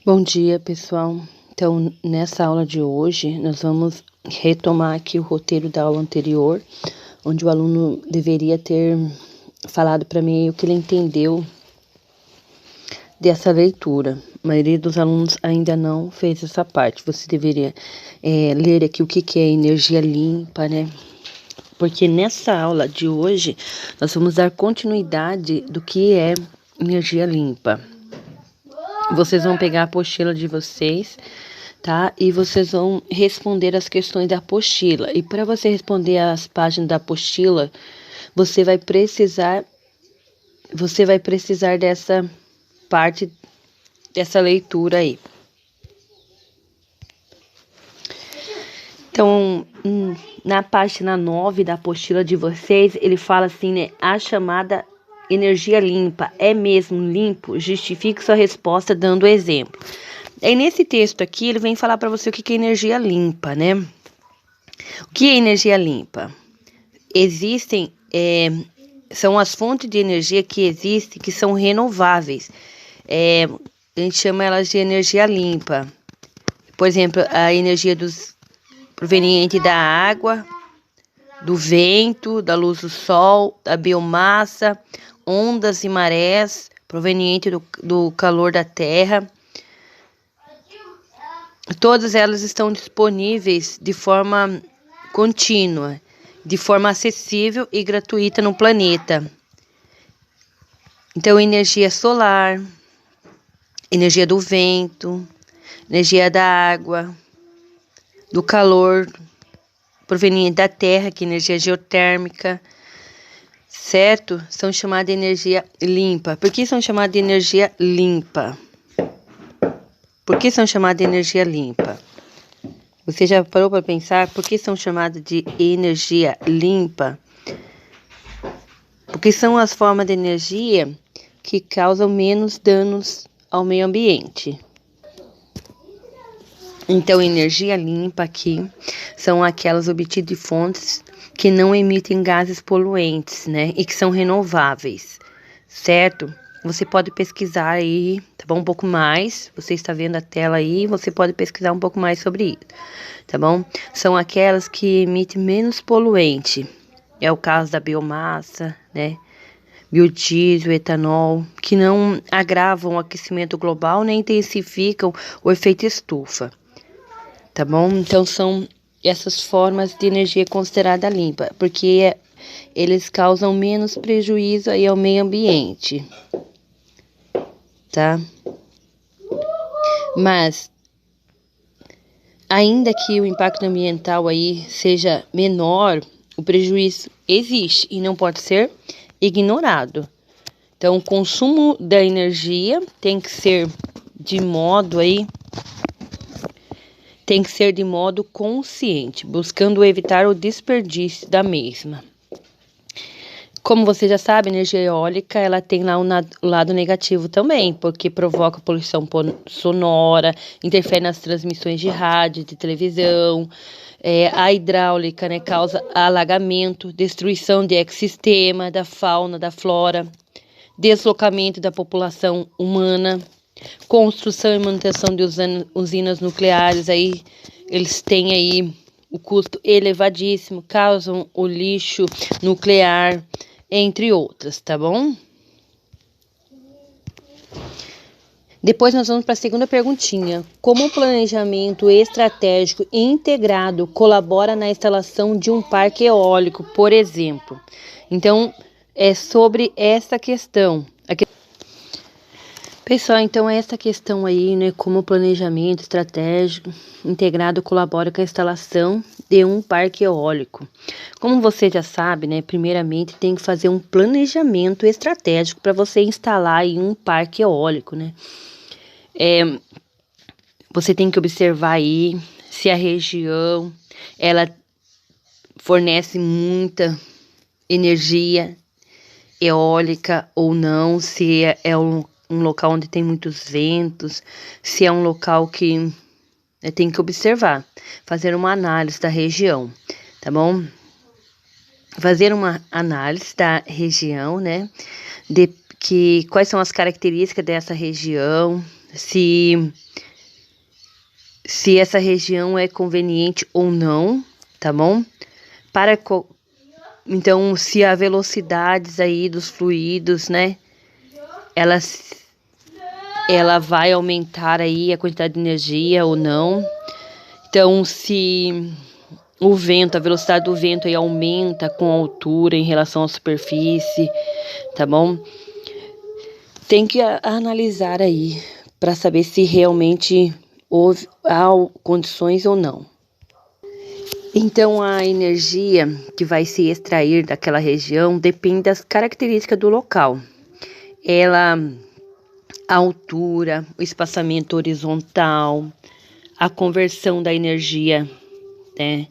Bom dia, pessoal. Então, nessa aula de hoje, nós vamos retomar aqui o roteiro da aula anterior, onde o aluno deveria ter falado para mim o que ele entendeu dessa leitura. A maioria dos alunos ainda não fez essa parte. Você deveria ler aqui o que é energia limpa, né? Porque nessa aula de hoje, nós vamos dar continuidade do que é energia limpa. Vocês vão pegar a apostila de vocês, tá? E vocês vão responder as questões da apostila. E para você responder as páginas da apostila, você vai precisar dessa parte, dessa leitura aí. Então, na página 9 da apostila de vocês, ele fala assim, né? A chamada energia limpa é mesmo limpo? Justifique sua resposta dando exemplo. Aí nesse texto aqui, ele vem falar para você o que é energia limpa, né? O que é energia limpa? São as fontes de energia que existem, que são renováveis. A gente chama elas de energia limpa. Por exemplo, a energia proveniente da água, do vento, da luz do sol, da biomassa, ondas e marés, proveniente do calor da terra. Todas elas estão disponíveis de forma contínua, de forma acessível e gratuita no planeta. Então, energia solar, energia do vento, energia da água, do calor proveniente da terra, que é energia geotérmica, certo? São chamadas de energia limpa. Por que são chamadas de energia limpa? Por que são chamadas de energia limpa? Você já parou para pensar por que são chamadas de energia limpa? Porque são as formas de energia que causam menos danos ao meio ambiente. Então, energia limpa aqui são aquelas obtidas de fontes que não emitem gases poluentes, né? E que são renováveis, certo? Você pode pesquisar aí, tá bom? Um pouco mais. Você está vendo a tela aí, você pode pesquisar um pouco mais sobre isso, tá bom? São aquelas que emitem menos poluente. É o caso da biomassa, né? Biodiesel, etanol, que não agravam o aquecimento global nem intensificam o efeito estufa. Tá bom? Então, são essas formas de energia considerada limpa, porque eles causam menos prejuízo aí ao meio ambiente, tá? Mas, ainda que o impacto ambiental aí seja menor, o prejuízo existe e não pode ser ignorado. Então, o consumo da energia tem que ser de modo consciente, buscando evitar o desperdício da mesma. Como você já sabe, a energia eólica ela tem lá o lado negativo também, porque provoca poluição sonora, interfere nas transmissões de rádio, de televisão. A hidráulica, né, causa alagamento, destruição de ecossistema, da fauna, da flora, deslocamento da população humana. Construção e manutenção de usinas nucleares, aí eles têm aí o custo elevadíssimo, causam o lixo nuclear, entre outras, tá bom? Depois nós vamos para a segunda perguntinha. Como o planejamento estratégico integrado colabora na instalação de um parque eólico, por exemplo? Então, é sobre essa questão. Pessoal, então essa questão aí, né, como o planejamento estratégico integrado colabora com a instalação de um parque eólico. Como você já sabe, né, primeiramente tem que fazer um planejamento estratégico para você instalar aí um parque eólico, né. Você tem que observar aí se a região, ela fornece muita energia eólica ou não, se é um local onde tem muitos ventos, se é um local que tem que observar, fazer uma análise da região, tá bom? Fazer uma análise da região, né? Quais são as características dessa região, se essa região é conveniente ou não, tá bom? Então, se a velocidades aí dos fluidos, né, ela vai aumentar aí a quantidade de energia ou não. Então, se o vento, a velocidade do vento aí aumenta com a altura em relação à superfície, tá bom? Tem que analisar aí para saber se realmente há condições ou não. Então, a energia que vai se extrair daquela região depende das características do local. A altura, o espaçamento horizontal, a conversão da energia, né?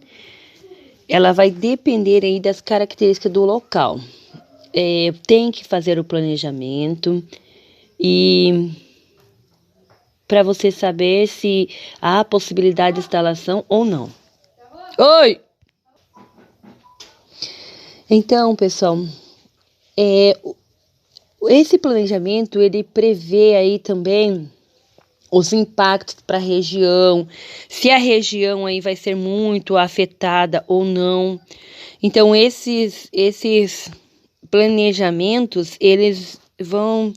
Ela vai depender aí das características do local. Tem que fazer o planejamento e para você saber se há possibilidade de instalação ou não. Oi! Então, pessoal, esse planejamento, ele prevê aí também os impactos para a região, se a região aí vai ser muito afetada ou não. Então, esses planejamentos, eles vão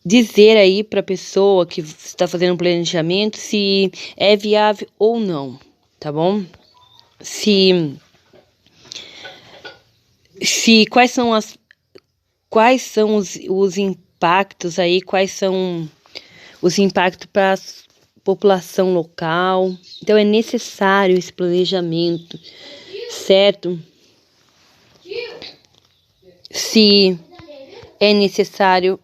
dizer aí para a pessoa que está fazendo um planejamento se é viável ou não, tá bom? Quais são os impactos aí, quais são os impactos para a população local. Então, é necessário esse planejamento, certo? Se é necessário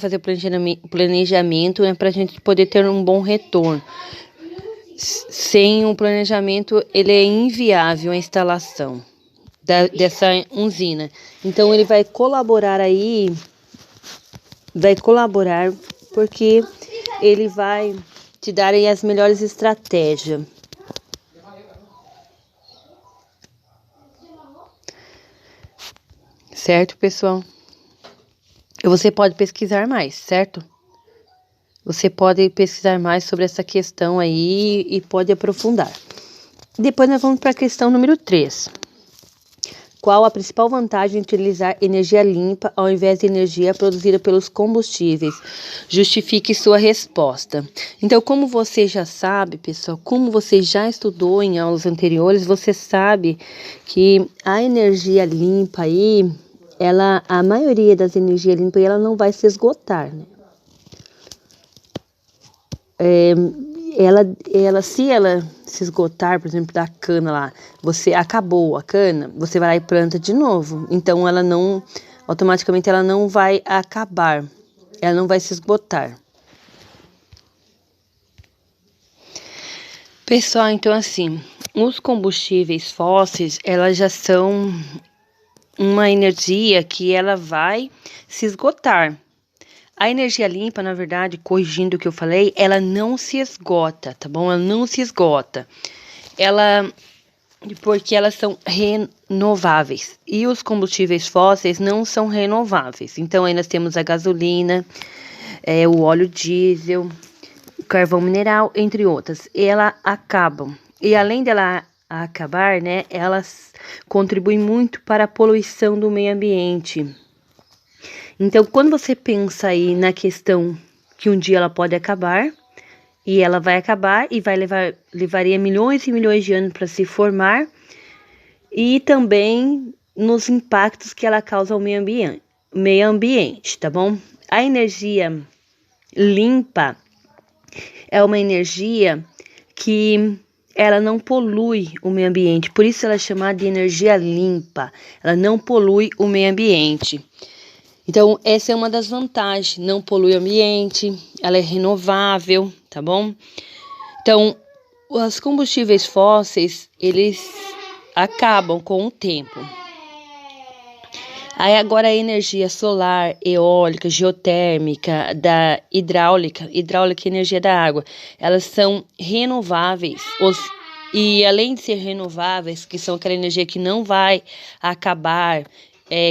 fazer o planejamento, né, para a gente poder ter um bom retorno. Sem um planejamento, ele é inviável a instalação dessa usina. Então, ele vai colaborar porque ele vai te dar aí as melhores estratégias. Certo, pessoal? Você pode pesquisar mais, certo? Você pode pesquisar mais sobre essa questão aí e pode aprofundar. Depois nós vamos para a questão número 3. Qual a principal vantagem de utilizar energia limpa ao invés de energia produzida pelos combustíveis? Justifique sua resposta. Então, como você já sabe, pessoal, como você já estudou em aulas anteriores, você sabe que a energia limpa aí, a maioria das energias limpas, ela não vai se esgotar, né? Se ela se esgotar, por exemplo, da cana lá, você acabou a cana, você vai lá e planta de novo. Então, automaticamente ela não vai acabar, ela não vai se esgotar. Pessoal, então assim, os combustíveis fósseis, elas já são uma energia que ela vai se esgotar. A energia limpa, na verdade, corrigindo o que eu falei, ela não se esgota, tá bom? Ela não se esgota. Porque elas são renováveis. E os combustíveis fósseis não são renováveis. Então, aí nós temos a gasolina, o óleo diesel, o carvão mineral, entre outras. Elas acabam. E além dela acabar, né, elas contribuem muito para a poluição do meio ambiente. Então, quando você pensa aí na questão que um dia ela pode acabar, e ela vai acabar e levaria milhões e milhões de anos para se formar, e também nos impactos que ela causa ao meio ambiente, tá bom? A energia limpa é uma energia que ela não polui o meio ambiente, por isso ela é chamada de energia limpa, ela não polui o meio ambiente. Então, essa é uma das vantagens, não polui o ambiente, ela é renovável, tá bom? Então, os combustíveis fósseis, eles acabam com o tempo. Aí agora a energia solar, eólica, geotérmica, da hidráulica e energia da água, elas são renováveis. E além de ser renováveis, que são aquela energia que não vai acabar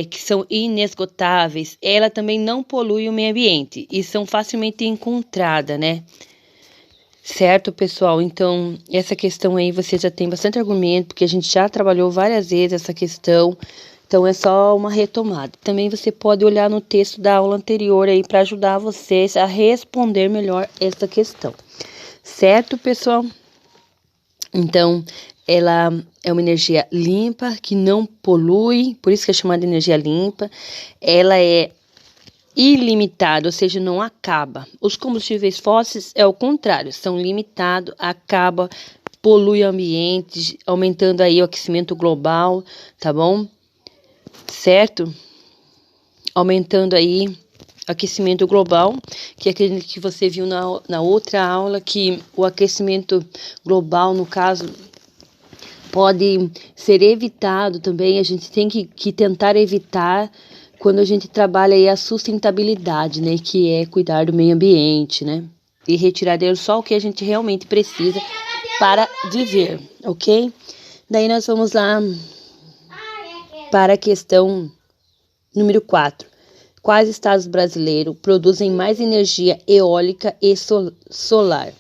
que são inesgotáveis, ela também não polui o meio ambiente e são facilmente encontradas, né? Certo, pessoal? Então, essa questão aí você já tem bastante argumento, porque a gente já trabalhou várias vezes essa questão, então é só uma retomada. Também você pode olhar no texto da aula anterior aí para ajudar vocês a responder melhor essa questão. Certo, pessoal? Então, ela é uma energia limpa, que não polui, por isso que é chamada de energia limpa. Ela é ilimitado, ou seja, não acaba. Os combustíveis fósseis é o contrário, são limitados, acaba, polui o ambiente, aumentando aí o aquecimento global, tá bom? Certo? Aumentando aí o aquecimento global, que é aquele que você viu na outra aula, que o aquecimento global, no caso, pode ser evitado também. A gente tem que tentar evitar quando a gente trabalha aí a sustentabilidade, né, que é cuidar do meio ambiente, né, e retirar dele só o que a gente realmente precisa para viver, ok? Daí nós vamos lá para a questão número 4. Quais estados brasileiros produzem mais energia eólica e solar?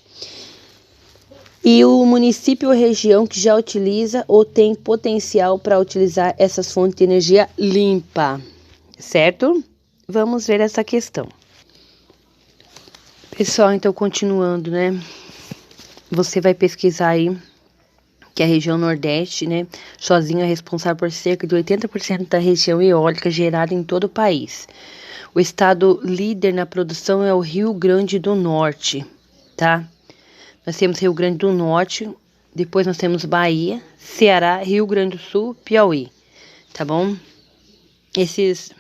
E o município ou região que já utiliza ou tem potencial para utilizar essas fontes de energia limpa, certo? Vamos ver essa questão. Pessoal, então continuando, né? Você vai pesquisar aí que a região Nordeste, né, sozinha é responsável por cerca de 80% da região eólica gerada em todo o país. O estado líder na produção é o Rio Grande do Norte, tá? Nós temos Rio Grande do Norte, depois nós temos Bahia, Ceará, Rio Grande do Sul, Piauí, tá bom? Esses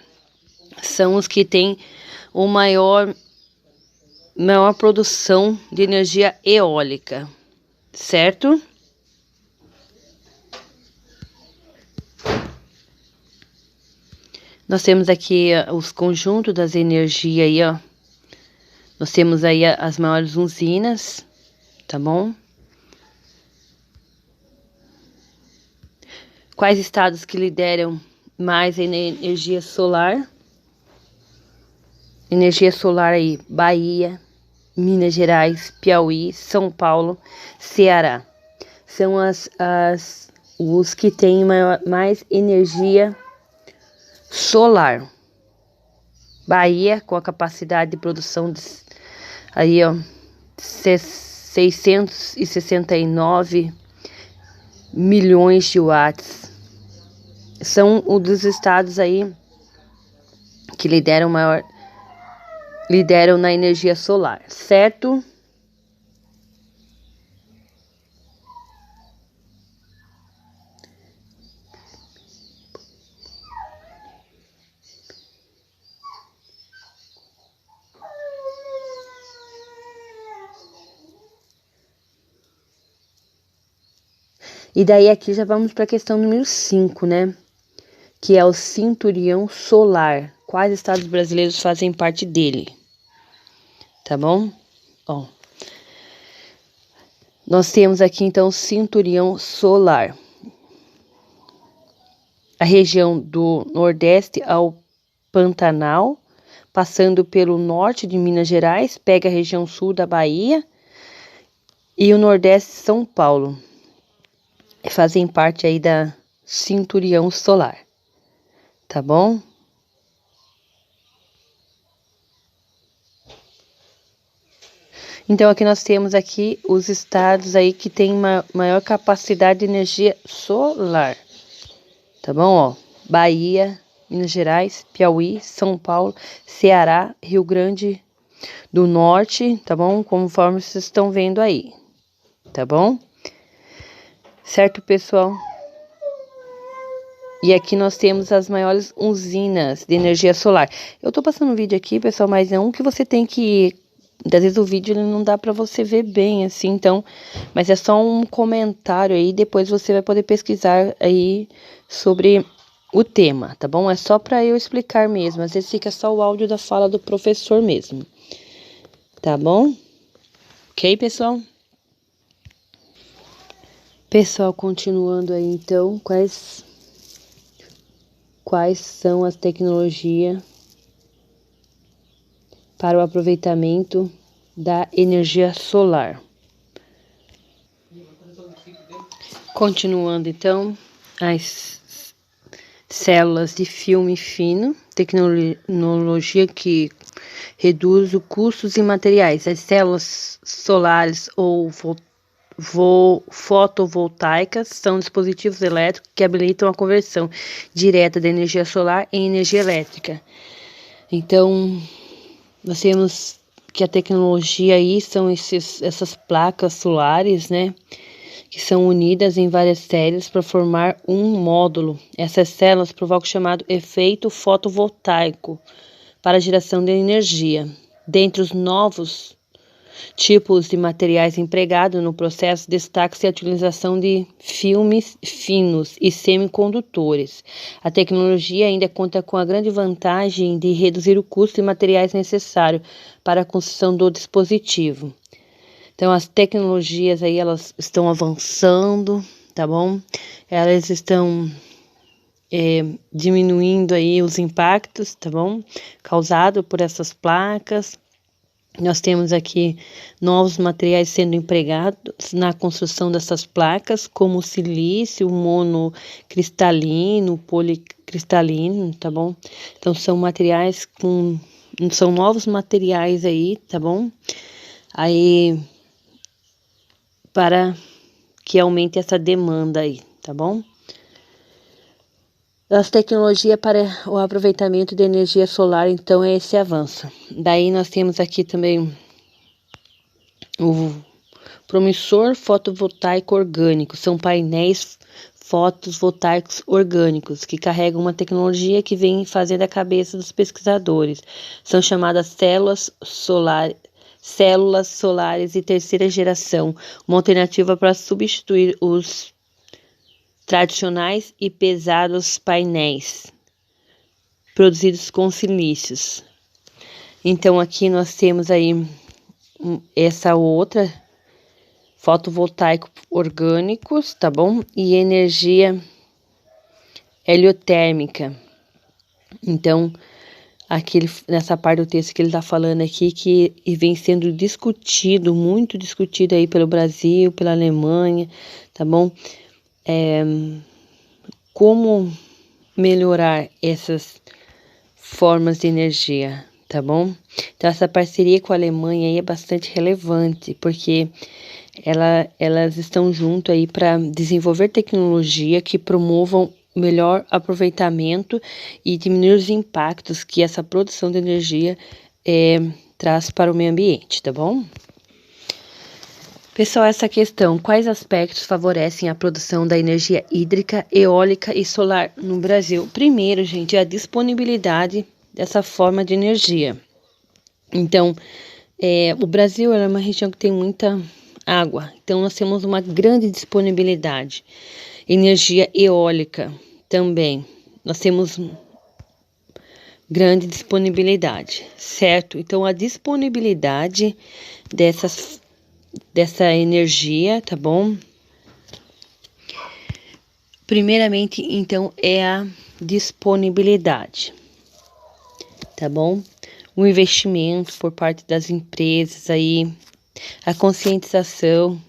são os que têm o maior produção de energia eólica, certo? Nós temos aqui os conjuntos das energias aí, ó. Nós temos aí as maiores usinas, tá bom? Quais estados que lideram mais a energia solar? Energia solar aí, Bahia, Minas Gerais, Piauí, São Paulo, Ceará. São os que têm mais energia solar. Bahia, com a capacidade de produção de, aí, ó, 669 milhões de watts. São um dos estados aí que lideram na energia solar, certo? E daí aqui já vamos para a questão número 5, né? Que é o cinturão solar. Quais estados brasileiros fazem parte dele? Tá bom? Ó. Nós temos aqui então o cinturão solar. A região do Nordeste ao Pantanal, passando pelo norte de Minas Gerais, pega a região sul da Bahia e o Nordeste de São Paulo. Fazem parte aí da cinturão solar. Tá bom? Então, aqui nós temos aqui os estados aí que tem maior capacidade de energia solar. Tá bom? Ó, Bahia, Minas Gerais, Piauí, São Paulo, Ceará, Rio Grande do Norte, tá bom? Conforme vocês estão vendo aí, tá bom? Certo, pessoal? E aqui nós temos as maiores usinas de energia solar. Eu tô passando um vídeo aqui, pessoal, mas é um que você tem que... Às vezes o vídeo ele não dá pra você ver bem, assim, então... Mas é só um comentário aí, depois você vai poder pesquisar aí sobre o tema, tá bom? É só pra eu explicar mesmo, às vezes fica só o áudio da fala do professor mesmo. Tá bom? Ok, pessoal? Pessoal, continuando aí, então, quais quais são as tecnologias para o aproveitamento da energia solar. Continuando então, as células de filme fino, tecnologia que reduz os custos e materiais. As células solares ou fotovoltaicas são dispositivos elétricos que habilitam a conversão direta da energia solar em energia elétrica. Então, nós temos que a tecnologia aí são essas placas solares, né? Que são unidas em várias séries para formar um módulo. Essas células provocam o chamado efeito fotovoltaico para a geração de energia. Dentre os novos tipos de materiais empregados no processo, destaca-se a utilização de filmes finos e semicondutores. A tecnologia ainda conta com a grande vantagem de reduzir o custo de materiais necessários para a construção do dispositivo. Então, as tecnologias aí, elas estão avançando, tá bom? Elas estão diminuindo aí os impactos, tá bom? Causados por essas placas. Nós temos aqui novos materiais sendo empregados na construção dessas placas, como o silício, monocristalino, policristalino, tá bom? Então, são novos materiais aí, tá bom? Aí, para que aumente essa demanda aí, tá bom? As tecnologias para o aproveitamento de energia solar, então, é esse avanço. Daí nós temos aqui também o promissor fotovoltaico orgânico. São painéis fotovoltaicos orgânicos que carregam uma tecnologia que vem fazendo a cabeça dos pesquisadores. São chamadas células solares de terceira geração, uma alternativa para substituir os tradicionais e pesados painéis produzidos com silícios. Então, aqui nós temos aí essa outra, fotovoltaico orgânicos, tá bom? E energia heliotérmica. Então, aqui nessa parte do texto que ele está falando aqui, que vem sendo discutido, muito discutido aí pelo Brasil, pela Alemanha, tá bom? Como melhorar essas formas de energia, tá bom? Então, essa parceria com a Alemanha aí é bastante relevante, porque elas estão junto aí para desenvolver tecnologia que promovam melhor aproveitamento e diminuir os impactos que essa produção de energia traz para o meio ambiente, tá bom? Pessoal, essa questão, quais aspectos favorecem a produção da energia hídrica, eólica e solar no Brasil? Primeiro, gente, a disponibilidade dessa forma de energia. Então, o Brasil é uma região que tem muita água, então nós temos uma grande disponibilidade. Energia eólica também, nós temos grande disponibilidade, certo? Então, a disponibilidade dessa energia, tá bom? Primeiramente, então, é a disponibilidade, tá bom? O investimento por parte das empresas aí, a conscientização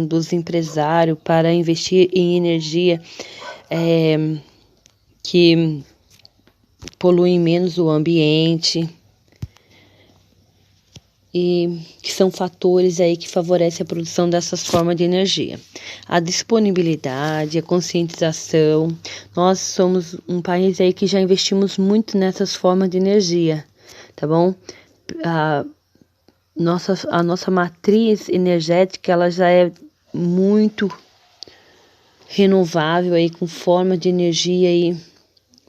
dos empresários para investir em energia que polui menos o ambiente, e que são fatores aí que favorecem a produção dessas formas de energia. A disponibilidade, a conscientização. Nós somos um país aí que já investimos muito nessas formas de energia, tá bom? A nossa matriz energética, ela já é muito renovável aí, com forma de energia aí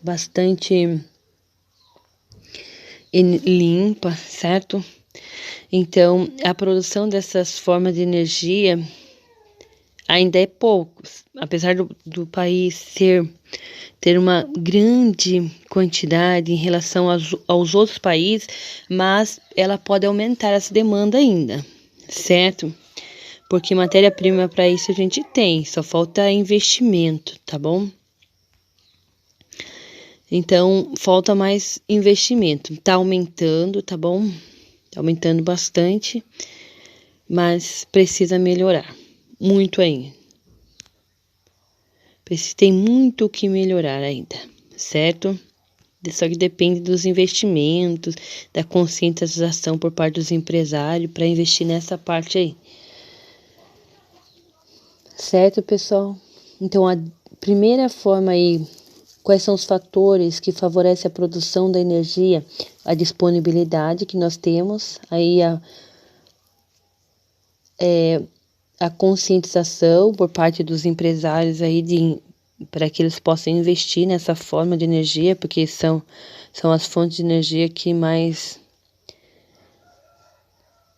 bastante limpa, certo? Então, a produção dessas formas de energia ainda é pouco, apesar do país ter uma grande quantidade em relação aos outros países, mas ela pode aumentar essa demanda ainda, certo? Porque matéria-prima para isso a gente tem, só falta investimento, tá bom? Então, falta mais investimento. Tá aumentando, tá bom? Tá aumentando bastante, mas precisa melhorar. Muito ainda. Tem muito o que melhorar ainda, certo? Só que depende dos investimentos, da conscientização por parte dos empresários para investir nessa parte aí. Certo, pessoal? Então, a primeira forma aí, quais são os fatores que favorecem a produção da energia? A disponibilidade que nós temos, aí a conscientização por parte dos empresários aí para que eles possam investir nessa forma de energia, porque são as fontes de energia que mais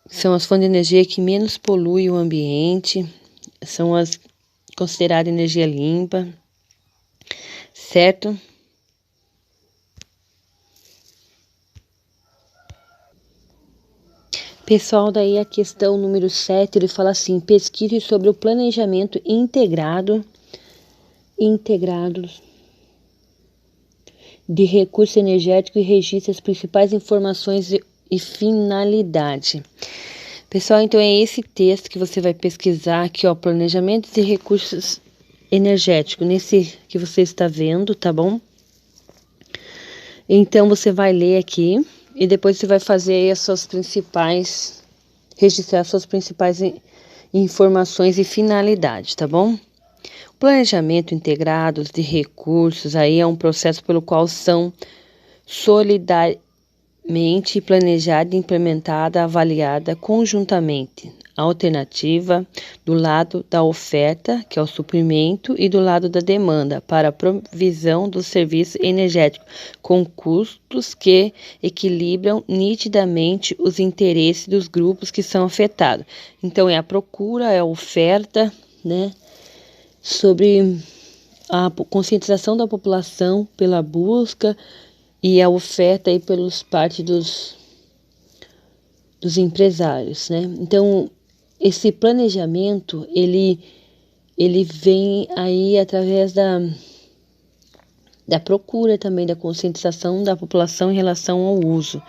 são as fontes de energia que menos poluem o ambiente, são as consideradas energia limpa, certo? Pessoal, daí a questão número 7, ele fala assim: pesquise sobre o planejamento integrados de recurso energético e registre as principais informações e finalidade. Pessoal, então é esse texto que você vai pesquisar aqui, ó, planejamento de recursos energéticos, nesse que você está vendo, tá bom? Então você vai ler aqui e depois você vai fazer aí registrar as suas principais informações e finalidade, tá bom? O planejamento integrado de recursos aí é um processo pelo qual são solidariamente planejada, implementada, avaliada conjuntamente a alternativa do lado da oferta, que é o suprimento, e do lado da demanda, para a provisão do serviço energético, com custos que equilibram nitidamente os interesses dos grupos que são afetados. Então, é a procura, é a oferta, né? Sobre a conscientização da população pela busca e a oferta aí pelos parte dos empresários, né? Então, esse planejamento, ele vem aí através da procura também, da conscientização da população em relação ao uso.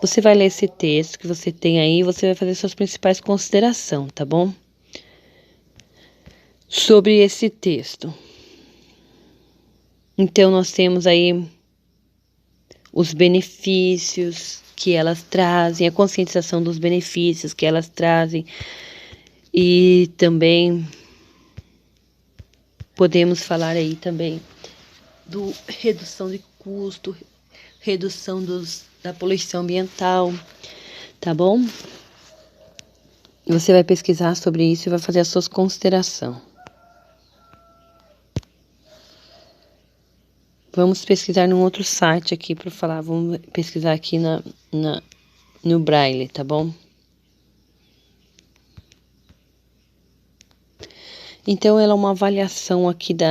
Você vai ler esse texto que você tem aí, você vai fazer suas principais considerações, tá bom? Sobre esse texto. Então, nós temos aí os benefícios que elas trazem, a conscientização dos benefícios que elas trazem, e também podemos falar aí também do redução de custo, redução da poluição ambiental, tá bom? Você vai pesquisar sobre isso e vai fazer as suas considerações. Vamos pesquisar num outro site aqui para falar. Vamos pesquisar aqui no Braille, tá bom? Então, ela é uma avaliação aqui do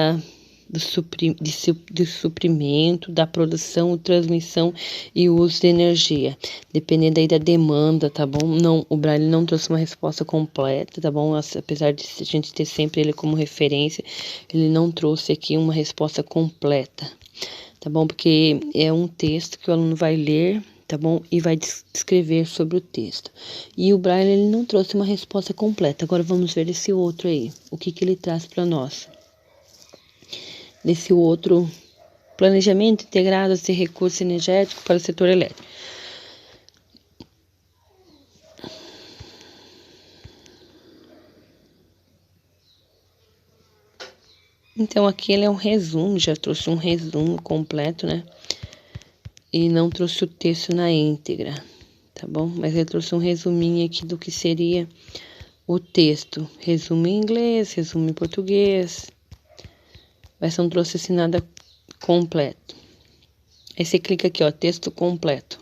suprimento, da produção, transmissão e uso de energia, dependendo aí da demanda, tá bom? Não, o Braille não trouxe uma resposta completa, tá bom? Apesar de a gente ter sempre ele como referência, ele não trouxe aqui uma resposta completa, tá bom? Porque é um texto que o aluno vai ler, tá bom? E vai descrever sobre o texto. E o Braille, ele não trouxe uma resposta completa. Agora vamos ver esse outro aí, o que ele traz para nós. Nesse outro, planejamento integrado de recursos energéticos para o setor elétrico. Então, aqui ele é um resumo, já trouxe um resumo completo, né? E não trouxe o texto na íntegra, tá bom? Mas ele trouxe um resuminho aqui do que seria o texto. Resumo em inglês, resumo em português. Mas não trouxe assim nada completo. Aí você clica aqui, ó, texto completo.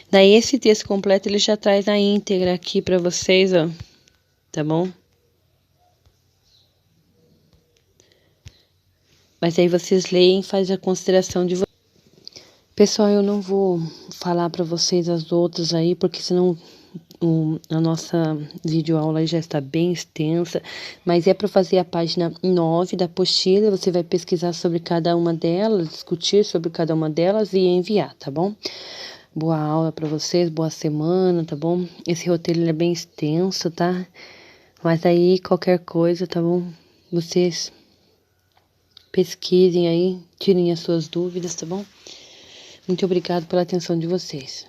Daí esse texto completo ele já traz na íntegra aqui para vocês, ó, tá bom? Mas aí vocês leem e fazem a consideração de vocês. Pessoal, eu não vou falar para vocês as outras aí, porque senão a nossa videoaula já está bem extensa, mas é para fazer a página 9 da apostila. Você vai pesquisar sobre cada uma delas, discutir sobre cada uma delas e enviar, tá bom? Boa aula para vocês, boa semana, tá bom? Esse roteiro ele é bem extenso, tá? Mas aí, qualquer coisa, tá bom? Vocês pesquisem aí, tirem as suas dúvidas, tá bom? Muito obrigada pela atenção de vocês.